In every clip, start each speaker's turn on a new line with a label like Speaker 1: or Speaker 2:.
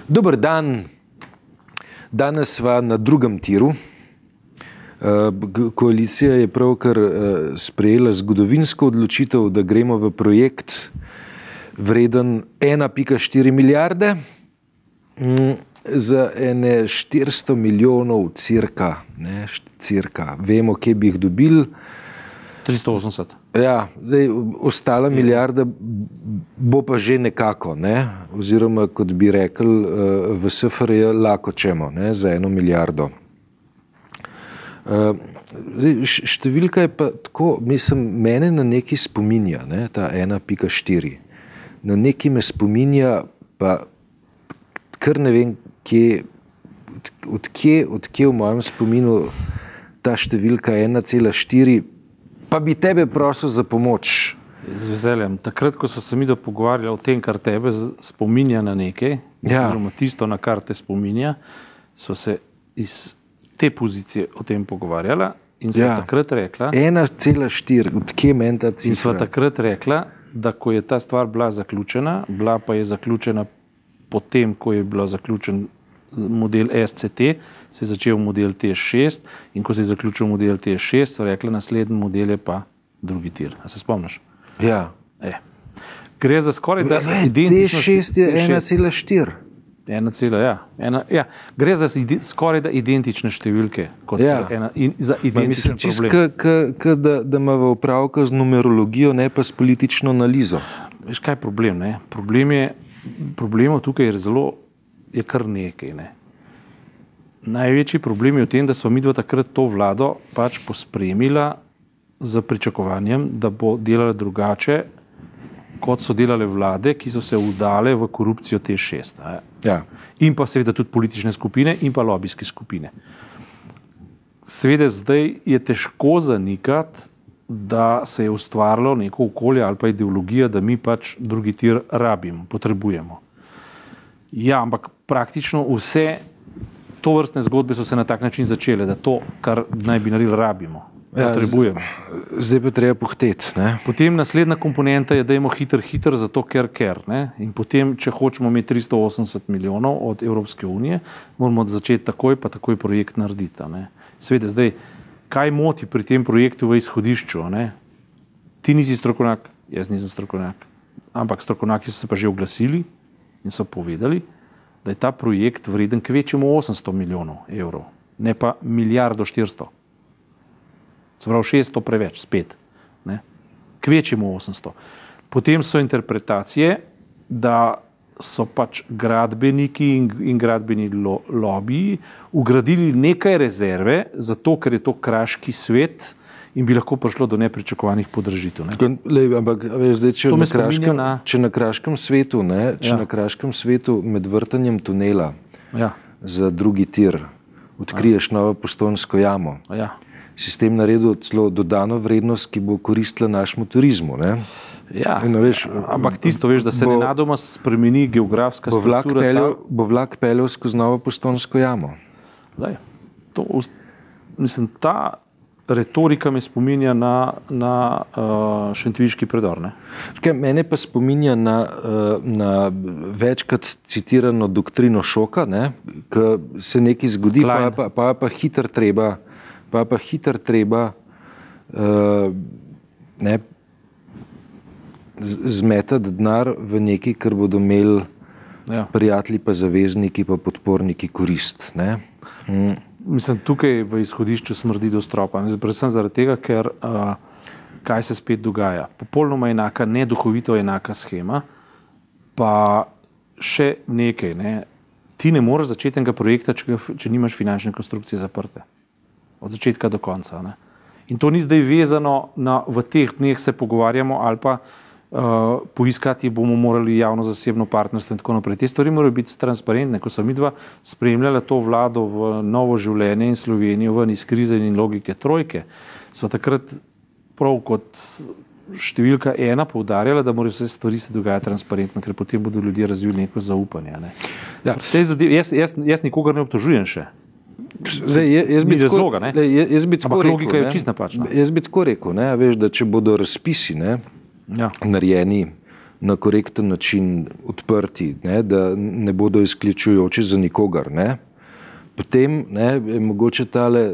Speaker 1: Dober dan. Danes sva na drugem tiru. Koalicija je pravkar sprejela zgodovinsko odločitev, da gremo v projekt vreden 1,4 milijarde za ene 400 milijonov cirka. Vemo, kje bi jih dobili.
Speaker 2: 380.
Speaker 1: Ja, zdaj ostala milijarda bo pa že nekako, ne? Oziroma, kot bi rekli v SFRJ, lako čemo, ne? Za 1 milijardo. Številka je pa tako, mislim, mene na nekaj spominja, ne? Ta 1,4. Na nekaj me spominja, pa kar ne vem, odkje v mojem spominu ta številka 1,4, pa bi tebe prosil za pomoč.
Speaker 2: Z veseljem. Takrat, ko so se mi pogovarjali o tem, kar tebe spominja na nekaj, oziroma tisto, na kar te spominja, so se iz te pozicije o tem pogovarjala in sva takrat rekla...
Speaker 1: 1,4, odkje meni ta cifra?
Speaker 2: In sva takrat rekla, da ko je ta stvar bila zaključena, bila pa je zaključena potem, ko je bila zaključen model SCT, se je začel model TS6 in ko se je zaključil model TS6, so rekli, naslednji model je pa drugi tir. A se spomniš?
Speaker 1: Ja.
Speaker 2: Gre za skoraj da
Speaker 1: identično... TS6 je 1,4.
Speaker 2: Gre za skoraj da identične številke kot za identičen problem.
Speaker 1: Mislim, da ima opravka z numerologijo, ne pa s politično analizo.
Speaker 2: Veš, kaj je problem? Problemov tukaj je kar nekaj. Največji problem je v tem, da smo midva takrat to vlado pač pospremila z pričakovanjem, da bo delala drugače, kot so delale vlade, ki so se vdale v korupcijo TS6. In pa seveda tudi politične skupine in pa lobijske skupine. Seveda zdaj je težko zanikati, da se je ustvarilo neko okolje ali pa ideologija, da mi pač drugi tir rabimo, potrebujemo. Ja, ampak praktično vse to vrstne zgodbe so se na tak način začele, da to, kar naj bi naredili, rabimo, potrebujemo.
Speaker 1: Zdaj pa treba pohteti.
Speaker 2: Potem naslednja komponenta je, da imamo hiter, zato ker. In potem, če hočemo imeti 380 milijonov od Evropske unije, moramo začeti takoj, pa takoj projekt narediti. Seveda, zdaj, kaj moti pri tem projektu v izhodišču? Ti nisi strokovnjak, jaz nisem strokovnjak, ampak strokovnjaki so se pa že oglasili in so povedali, da je ta projekt vreden kvečjemu 800 milijonov evrov, ne pa 1,4 milijarde. Se pravi 600 preveč, spet. Kvečjemu 800. Potem so interpretacije, da so pač gradbeniki in gradbeni lobiji ugradili nekaj rezerve, zato ker je to kraški svet in bi lahko prišlo do nepričakovanih podražitev.
Speaker 1: Ampak zdaj, če na kraškem svetu med vrtanjem tunela za drugi tir odkriješ novo Postojnsko jamo, si s tem naredil celo dodano vrednost, ki bo koristila našemu turizmu.
Speaker 2: Ampak tisto veš, da se nenadoma spremeni geografska struktura.
Speaker 1: Bo vlak peljal skozi novo Postojnsko jamo?
Speaker 2: Mislim, ta retorika me spominja na šentviški predor.
Speaker 1: Mene pa spominja na večkrat citirano doktrino šoka, ko se nekaj zgodi, pa hitro treba zmetati denar v nekaj, kar bodo imeli prijatelji, pa zavezniki, pa podporniki korist.
Speaker 2: Mislim, tukaj v izhodišču smrdi do stropa. Predvsem zaradi tega, ker kaj se spet dogaja. Popolnoma enaka, neduhovito enaka schema, pa še nekaj. Ti ne moreš začeti enega projekta, če nimaš finančne konstrukcije zaprte. Od začetka do konca. In to ni zdaj vezano na v teh dneh se pogovarjamo ali pa poiskati bomo morali javno-zasebno partnerstvo in tako naprej. Te stvari morajo biti transparentne. Ko sem midva spremljala to vlado v novo življenje in Slovenijo ven iz krize in logike trojke, so takrat prav kot številka 1 poudarjala, da morajo vse stvari se dogajati transparentno, ker potem bodo ljudje razvili neko zaupanje. Jaz nikogar ne obtožujem še.
Speaker 1: Jaz bi tako rekel, da če bodo razpisi narejeni na korekten način odprti, ne, da ne bodo izključujoči za nikogar. Ne. Potem je mogoče tale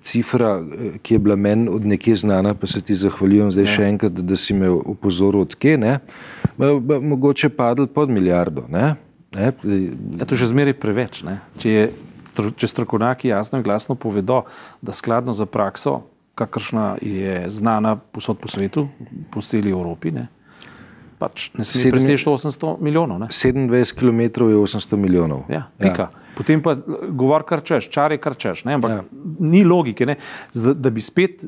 Speaker 1: cifra, ki je bila meni od nekje znana, pa se ti zahvaljujem zdaj še enkrat, da si me upozoril odkje, mogoče padl pod milijardo. Ne.
Speaker 2: To je že zmeraj preveč. Ne. Če strokovnjaki jasno in glasno povedo, da skladno za prakso, kakršna je znana povsod po svetu, po celi Evropi, pač ne sme preseči 800 milijonov.
Speaker 1: 27 km je 800 milijonov.
Speaker 2: Ja, pika. Potem pa govor kar češ, čar je kar češ. Ampak ni logike, da bi spet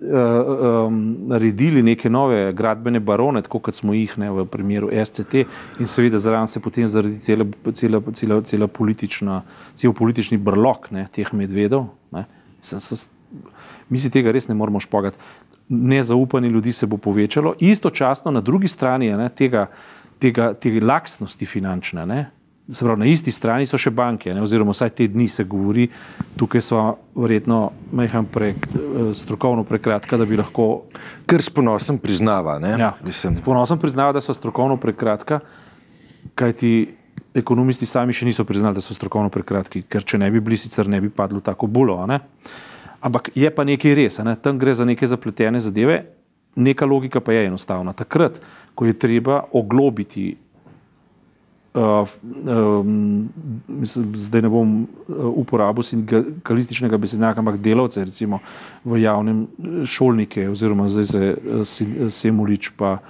Speaker 2: naredili neke nove gradbene barone, tako kot smo jih v primeru SCT, in seveda zraven se potem zaradi cel politični brlog teh medvedov. Mi si tega res ne moramo špogati. Nezaupanje ljudi se bo povečalo. Istočasno na drugi strani tega laksnosti finančne, se pravi, na isti strani so še banke, oziroma vsaj te dni se govori, tukaj so verjetno strokovno prekratka, da bi lahko...
Speaker 1: Ker s ponosom priznava.
Speaker 2: S ponosom priznava, da so strokovno prekratka, kajti ekonomisti sami še niso priznali, da so strokovno prekratki, ker če ne bi bili, sicer ne bi padlo tako bulo. Ampak je pa nekaj res, tam gre za neke zapletene zadeve, neka logika pa je enostavna. Takrat, ko je treba oglobiti, zdaj ne bom uporabil sindikalističnega besednjaka, ampak delavce, recimo v javnem šolnike, oziroma zdaj se Semolič pa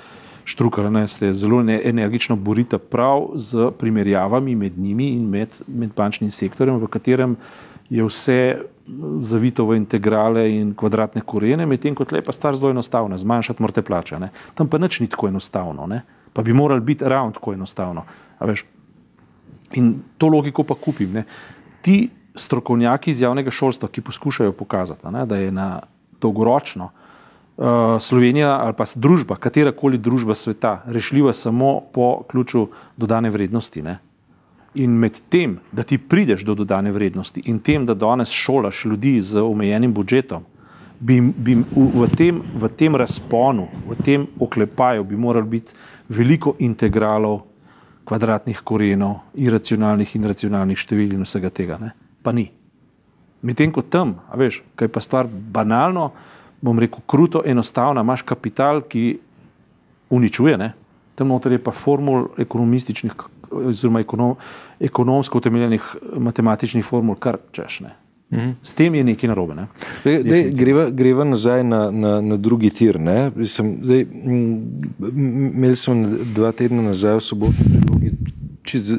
Speaker 2: Štrukelj, se zelo energično borita prav z primerjavami med njimi in med bančnim sektorjem, v katerem je vse zavito v integrale in kvadratne korene, medtem kot lepa stvar zelo enostavna, zmanjšati morate plače. Tam pa nič ni tako enostavno, pa bi morali biti ravno tako enostavno. In to logiko pa kupim. Ti strokovnjaki iz javnega šolstva, ki poskušajo pokazati, da je na dolgoročno Slovenija ali pa družba, katerakoli družba sveta, rešljiva samo po ključu dodane vrednosti. In med tem, da ti prideš do dodane vrednosti in tem, da danes šolaš ljudi z omejenim budžetom, bi v tem razponu, v tem oklepaju bi moralo biti veliko integralov, kvadratnih korenov, iracionalnih in racionalnih števil in vsega tega. Pa ni. Medtem ko tam, kaj pa stvar banalno, bom rekel, kruto, enostavna, imaš kapital, ki uničuje, tam noter je pa formul ekonomističnih, oziroma ekonomsko utemeljenih matematičnih formul, kar češ. S tem je nekaj narobe.
Speaker 1: Greva nazaj na drugi tir. Imeli smo 2 tedna nazaj v sobotni prilogi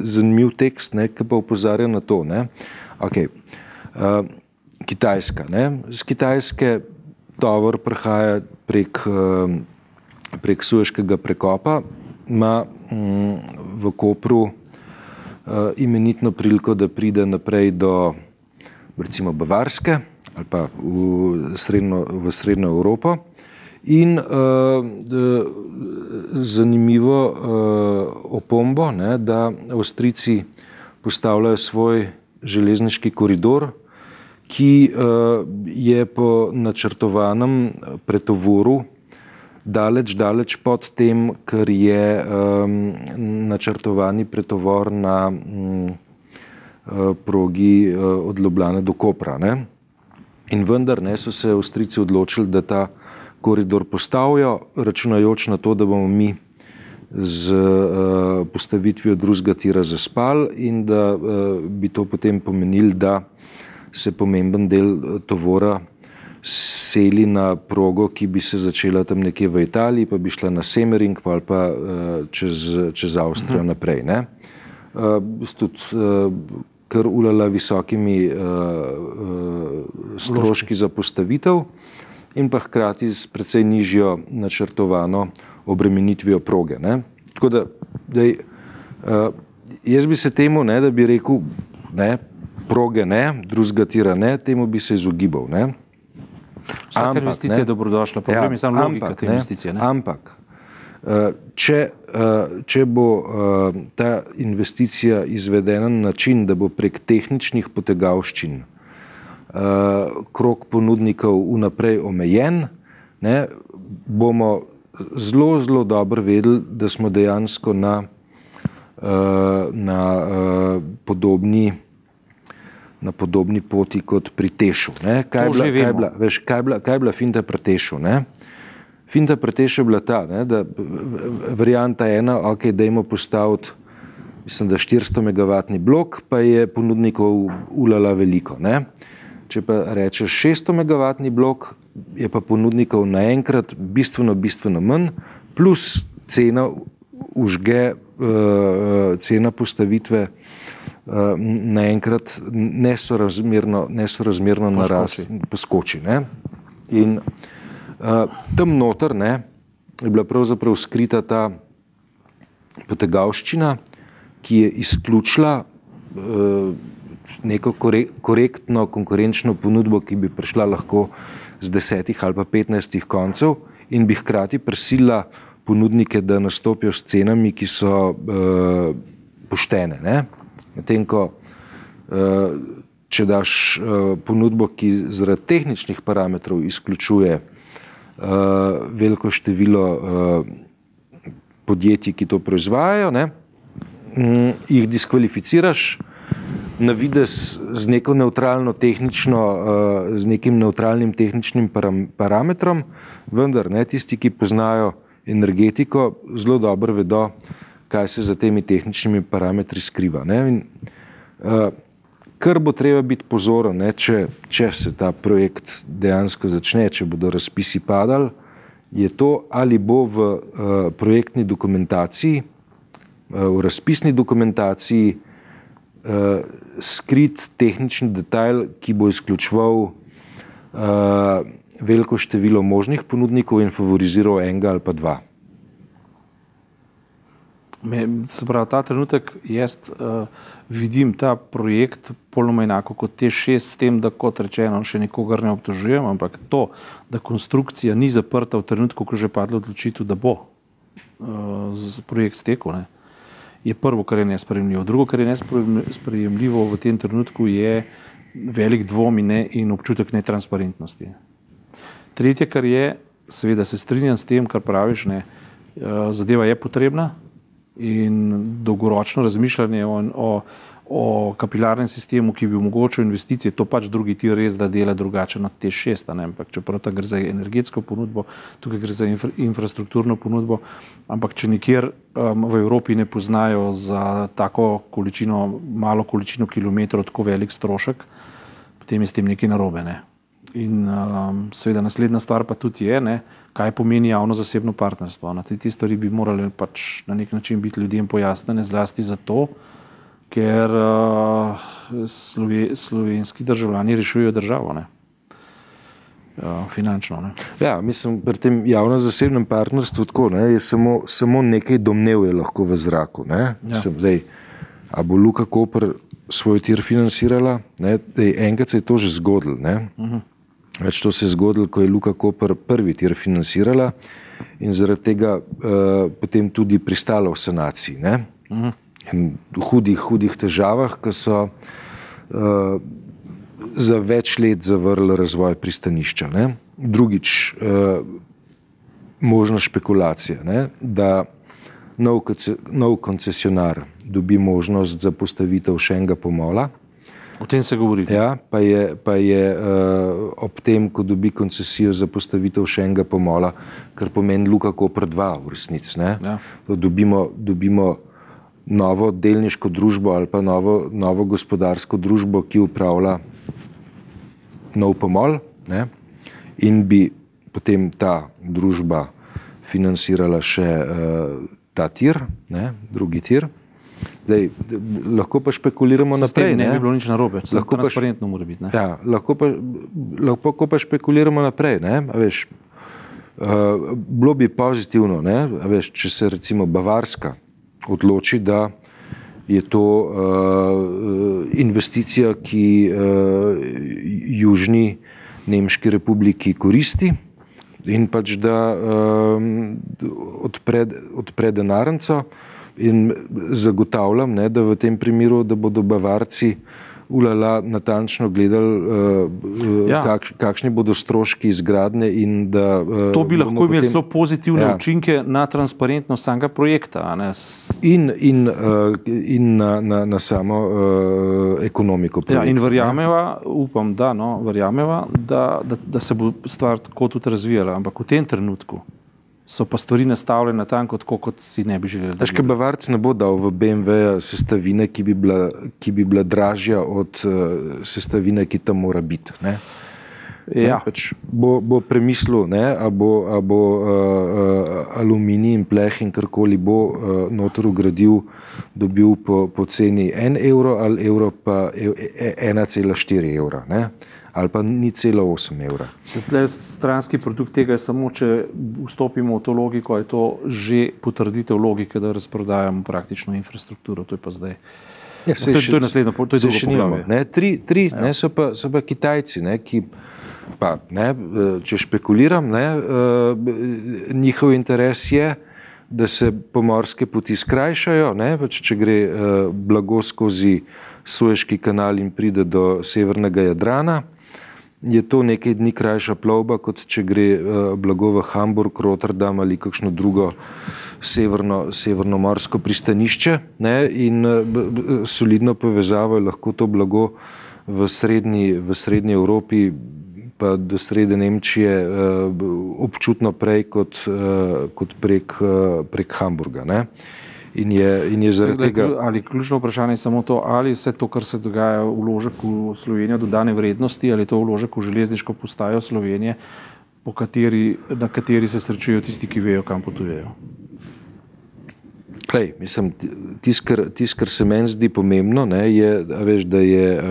Speaker 1: zanimiv tekst, ki pa opozarja na to. Kitajska. Z Kitajske tovor prihaja prek Sueškega prekopa, ima v Kopru imenitno priliko, da pride naprej do recimo Bavarske ali pa v srednjo Evropo. In zanimivo opombo, da Avstrijci postavljajo svoj železniški koridor, ki je po načrtovanem pretovoru daleč pod tem, kar je načrtovani pretovor na progi od Ljubljane do Kopra. In vendar so se Avstrijci odločili, da ta koridor postavijo, računajoč na to, da bomo mi z postavitvijo drugega tira zaspali in da bi to potem pomenili, da se pomemben del tovora seli na progo, ki bi se začela tam nekje v Italiji, pa bi šla na Semmering ali pa čez Avstrijo naprej. Tudi kar ulala visokimi stroški za postavitev in pa hkrati s precej nižjo načrtovano obremenitvijo proge. Tako da jaz bi se temu, da bi rekel, proge ne, drugega tira ne, temu bi se izogibal.
Speaker 2: Vsaka investicija je dobrodošla, problem je samo logika te investicije.
Speaker 1: Ampak, če bo ta investicija izvedena na način, da bo prek tehničnih potegavščin krog ponudnikov vnaprej omejen, bomo zelo, zelo dobro vedeli, da smo dejansko na podobni poti kot pri Tešu. Kaj je bila finta pri Tešu? Finta pri Tešu je bila ta, da varianta ena, ok, dajmo postaviti, mislim, da 400 megavatni blok, pa je ponudnikov ulala veliko. Če pa rečeš 600 megavatni blok, je pa ponudnikov naenkrat bistveno manj, plus cena užge, cena postavitve naenkrat nesorazmerno poskoči. In tam noter je bila pravzaprav skrita ta potegavščina, ki je izključila neko korektno konkurenčno ponudbo, ki bi prišla lahko z 10 ali pa 15 koncev in bi hkrati prisilila ponudnike, da nastopijo s cenami, ki so poštene. Medtem ko, če daš ponudbo, ki zaradi tehničnih parametrov izključuje veliko število podjetij, ki to proizvajajo, jih diskvalificiraš na videz z neko neutralno tehnično, z nekim neutralnim tehničnim parametrom, vendar tisti, ki poznajo energetiko, zelo dobro vedo, kaj se za temi tehničnimi parametri skriva. In kar bo treba biti pozoren, če se ta projekt dejansko začne, če bodo razpisi padali, je to, ali bo v projektni dokumentaciji, v razpisni dokumentaciji skrit tehnični detajl, ki bo izključeval veliko število možnih ponudnikov in favoriziral enega ali pa dva.
Speaker 2: Se pravi, ta trenutek jaz vidim ta projekt polnoma enako kot Teš 6, s tem, da kot rečeno še nikogar ne obtožujem, ampak to, da konstrukcija ni zaprta v trenutku, ko že padla odločitev, da bo projekt stekel, je prvo, kar je nesprejemljivo. Drugo, kar je nesprejemljivo v tem trenutku, je velik dvom in občutek netransparentnosti. Tretje, kar je, seveda se strinjam s tem, kar praviš, zadeva je potrebna in dolgoročno razmišljanje o kapilarnem sistemu, ki bi omogočil investicije, to pač drugi tir res, da dela drugače od Teš 6, ampak čeprav ta gre za energetsko ponudbo, tukaj gre za infrastrukturno ponudbo, ampak če nikjer v Evropi ne poznajo za tako količino, malo količino kilometrov tako velik strošek, potem je s tem nekaj narobe. In seveda naslednja stvar pa tudi je, kaj pomeni javno-zasebno partnerstvo. Te stvari bi morali pač na nek način biti ljudem pojasnjene, zlasti zato, ker slovenski državljani rešujejo državo, finančno.
Speaker 1: Ja, mislim, pri tem javno-zasebnem partnerstvu tako, je samo nekaj domnev je lahko v zraku. Zdaj, a bo Luka Koper svoj tir financirala? Enkrat se je to že zgodilo. To se je zgodilo, ko je Luka Koper prvi tir financirala in zaradi tega potem tudi pristala v sanaciji. In v hudih težavah, ki so za več let zavrli razvoj pristanišča. Drugič, možna špekulacija, da nov koncesionar dobi možnost za postavitev še enega pomola.
Speaker 2: O tem se govori.
Speaker 1: Ja, pa je ob tem, ko dobi koncesijo za postavitev še enega pomola, kar pomeni Luka Koper 2 v resnici. Dobimo novo delniško družbo ali pa novo gospodarsko družbo, ki upravlja nov pomol, in bi potem ta družba financirala še ta tir, drugi tir. Zdaj, lahko pa špekuliramo naprej.
Speaker 2: Ne bi bilo nič narobe, transparentno mora biti.
Speaker 1: Ja, lahko pa špekuliramo naprej. Veš, bilo bi pozitivno, veš, če se recimo Bavarska odloči, da je to investicija, ki Južni Nemški republiki koristi in pač da odpre denarnico in zagotavljam, da v tem primeru, da bodo Bavarci natančno gledali, kakšni bodo stroški izgradnje in da...
Speaker 2: To bi lahko imeli zelo pozitivne učinke na transparentnost samega projekta.
Speaker 1: In na samo ekonomiko projekta.
Speaker 2: In verjameva, upam, da se bo stvar tako tudi razvijala, ampak v tem trenutku so pa stvari nastavljene tanko tako, kot si ne bi želeli.
Speaker 1: Veš, Bavarc ne bo dal v BMW sestavine, ki bi bila dražja od sestavine, ki tam mora biti. Pač bo premislil, a bo aluminij in pleh in karkoli bo noter ugradil, dobil po ceni 1 evro ali evro pa 1,4 evra. Ali pa 0,8 evra.
Speaker 2: Stranski produkt tega je samo, če vstopimo v to logiko, je to že potrditev logike, da razprodajamo praktično infrastrukturo. To je pa zdaj. To je naslednjo, to je drugo poglavje.
Speaker 1: Tri so pa Kitajci, ki pa, če špekuliram, njihov interes je, da se pomorske poti skrajšajo, če gre blago skozi Sueški kanal in pride do severnega Jadrana, je to nekaj dni krajša plovba, kot če gre blago v Hamburg, Rotterdam ali kakšno drugo severnomorsko pristanišče, in solidno povezavo je lahko to blago v srednji Evropi pa do srede Nemčije občutno prej kot prek Hamburga. In je zaradi tega...
Speaker 2: Ali ključno vprašanje je samo to, ali vse to, kar se dogaja, vložek v Slovenijo dodane vrednosti, ali je to vložek v železniško postajo Slovenije, na kateri se srečujejo tisti, ki vejo, kam potujejo?
Speaker 1: Mislim, kar se meni zdi pomembno, je, da je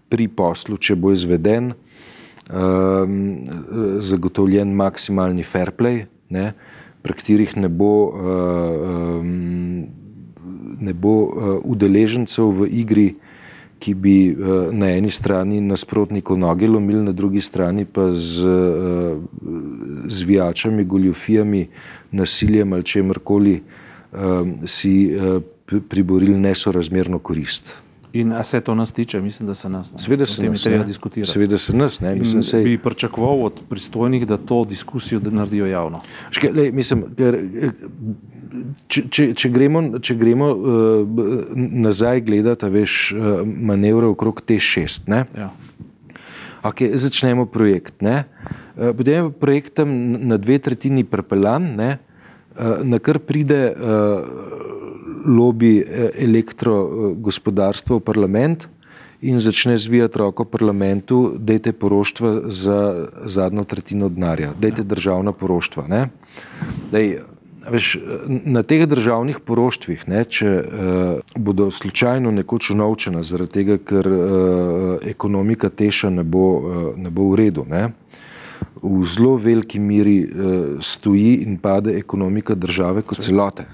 Speaker 1: pri poslu, če bo izveden, zagotovljen maksimalni fair play, pri katerih ne bo udeležencev v igri, ki bi na eni strani nasprotnikov noge lomili, na drugi strani pa z zvijačami, goljufijami, nasiljem ali čemarkoli si priborili nesorazmerno korist.
Speaker 2: In a se to nas tiče? Mislim, da se nas.
Speaker 1: Seveda se nas.
Speaker 2: Bi pričakoval od pristojnih, da to diskusijo naredijo javno.
Speaker 1: Mislim, če gremo nazaj gledati, manevre okrog T6, začnemo projekt. Potem je projekt tam na 2/3 prepeljan, na kar pride lobby elektrogospodarstva v parlament in začne zvijati roko parlamentu, dajte poroštva za zadnjo tretjino denarja, dajte državna poroštva. Na teh državnih poroštvih, če bodo slučajno nekoč unovčena zaradi tega, ker ekonomika Teša ne bo v redu, v zelo veliki miri stoji in pade ekonomika države kot celote.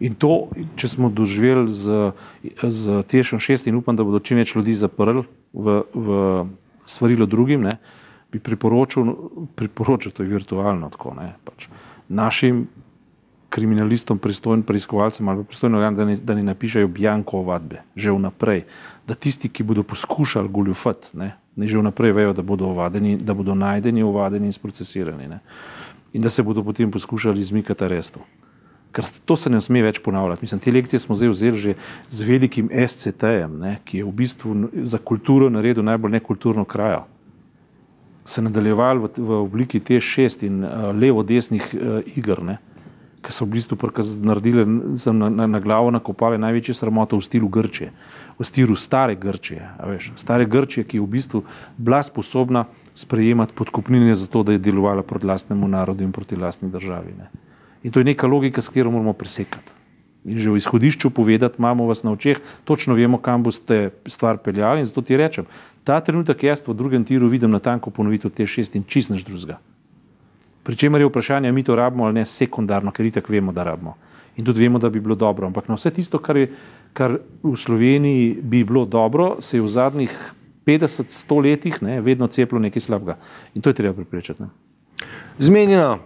Speaker 2: In to, če smo doživeli z Tešom 6 in upam, da bodo čim več ljudi zaprli v svarilo drugim, bi priporočil, to je virtualno tako, našim kriminalistom, pristojnim preiskovalcem ali pristojnim organom, da ne napišajo bjanko ovadbe, že vnaprej, da tisti, ki bodo poskušali goljufati, ne že vnaprej vejo, da bodo ovadeni, da bodo najdeni, ovadeni in sprocesirani. In da se bodo potem poskušali izmikati arestu. Ker to se ne sme več ponavljati. Mislim, te lekcije smo zdaj vzeli že z velikim SCT-jem, ki je v bistvu za kulturo naredil najbolj nekulturno krajo. Se nadaljevali v obliki T6 in levo-desnih iger, ki so v bistvu naredili, na glavo nakopali največje sramote v stilu Grčije, v stilu stare Grčije, stare Grčije, ki je v bistvu bila sposobna sprejemati podkupnine za to, da je delovala proti lastnemu narodu in proti lastni državi. In to je neka logika, s katero moramo presekati. In že v izhodišču povedati, imamo vas na očeh, točno vemo, kam boste stvar peljali in zato ti rečem, ta trenutek jaz v drugem tiru vidim natanko ponovitev T6 in čist nič drugega. Pričemer je vprašanje, mi to rabimo ali ne sekundarno, ker itak vemo, da rabimo. In tudi vemo, da bi bilo dobro. Ampak na vse tisto, kar v Sloveniji bi bilo dobro, se je v zadnjih 50-100 letih vedno cepilo nekaj slabega. In to je treba preprečiti.
Speaker 1: Zmenjeno.